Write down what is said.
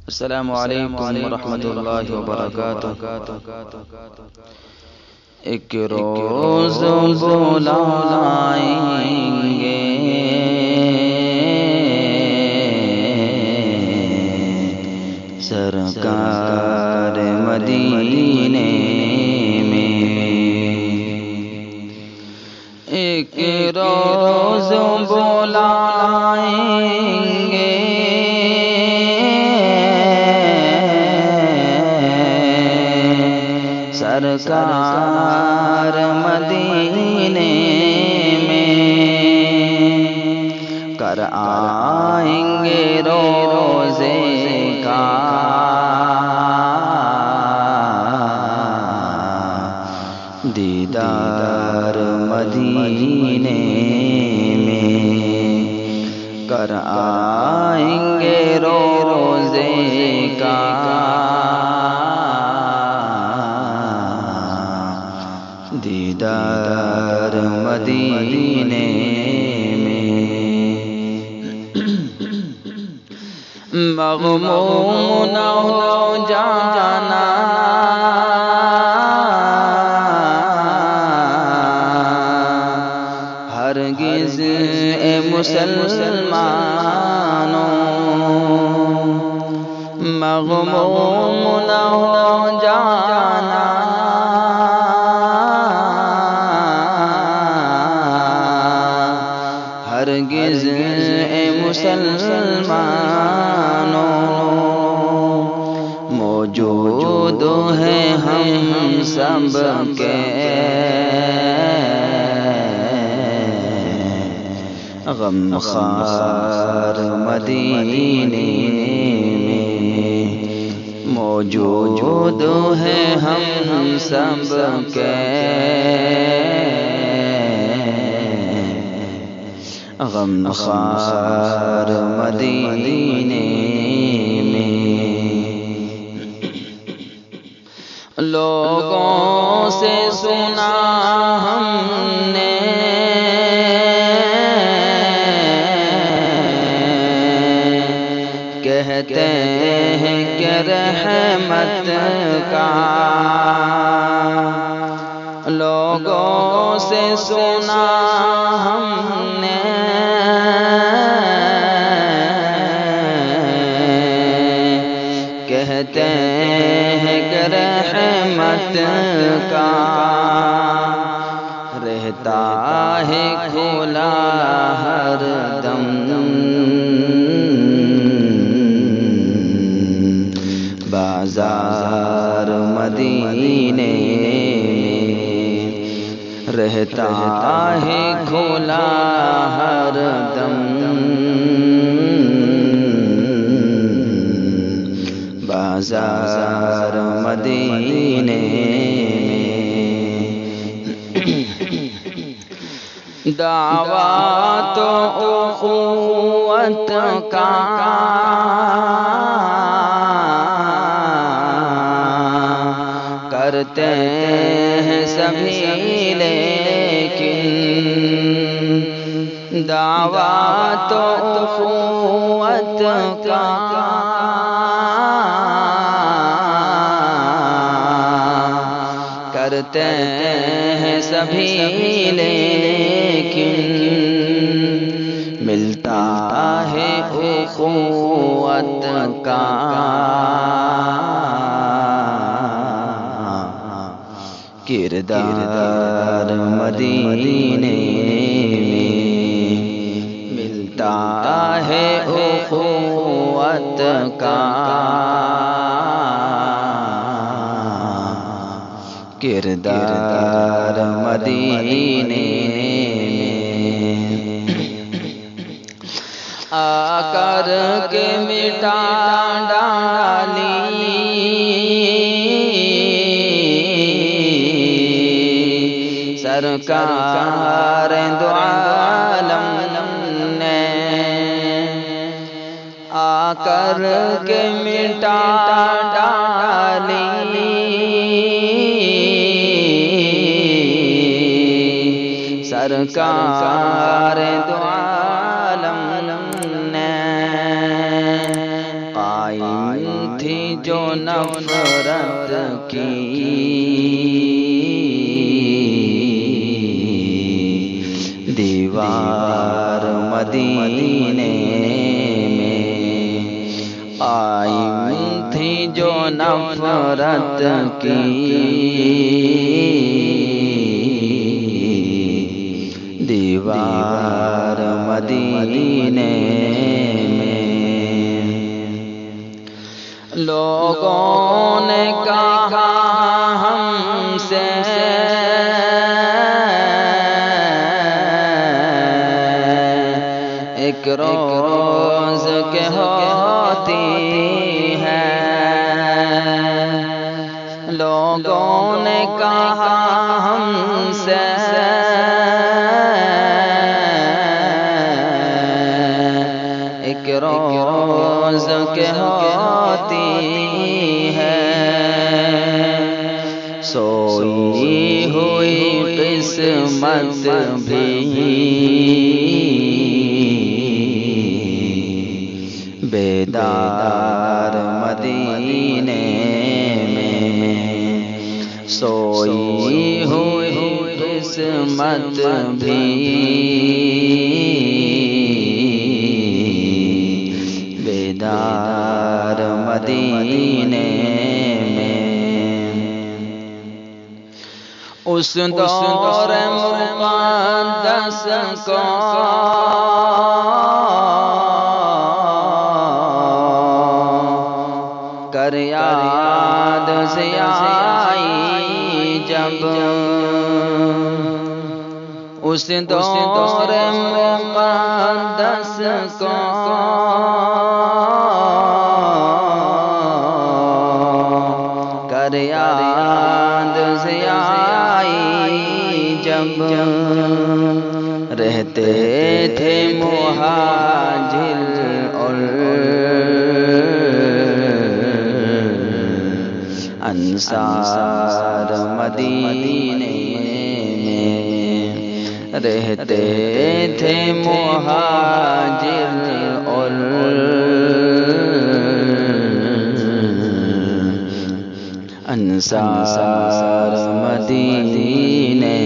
السلام علیکم ورحمۃ اللہ وبرکاتہ۔ ایک روز بلائیں گے سرکار مدینے میں، ایک روز بلائیں گے سرکار مدینے میں، کر آئیں گے روزے کا دیدار مدینے میں، کر آئیں گے روزے کا دیدار مدینے میں۔ مغموم نہ ہو جانا ہرگز اے مسلمانوں، مغموم نہ ہو جانا ہرگز اے مسلمانوں، موجود ہیں ہم سب کے غم خوار مدینے میں، موجود ہیں ہم سب کے غم خوار مدینے میں۔ لوگوں سے سنا ہم نے کہتے ہیں کہ رحمت کا، لوگوں سے سنا ہم نے کہتے ہیں کہ رحمت کا رہتا ہے کھلا ہر دم، بازار مدینے میں رہتا ہے کھلا ہر دم، بازار مدینے میں۔ دعوت و اخوت کا کرتے ہیں سبھی لیکن، دعوت و اخوت کا کرتے ہیں سبھی لیکن، ملتا ہے اخوت کا کردار مدینے میں، ملتا ہے اخوت کا کردار مدینے میں۔ آ کر کے مٹا ڈالی سرکار دو عالم نے، آ کر کے مٹا ڈالی سرکار دو عالم نے، قائم تھی جو نفرت کی، دیوار مدینے میں آئی تھی جو نفرت کی، دیوار مدینے میں۔ لوگوں نے کہا ہم سے ایک روز کے ہوتی ہے، لوگوں نے کہا ہم سے ایک روز کے ہوتی ہے، سوئی ہوئی قسمت بھی بیدار مدینے میں، سوئی ہوئی قسمت بھی بیدار مدینے میں۔ اس دور مقدس کو کر یاد سے آئی جب، اس دور مقدس کو کر یاد سے آئی جب، رہتے تھے مہاجر اور انصار مدینے میں، رہتے تھے مہاجر اور انصار مدینے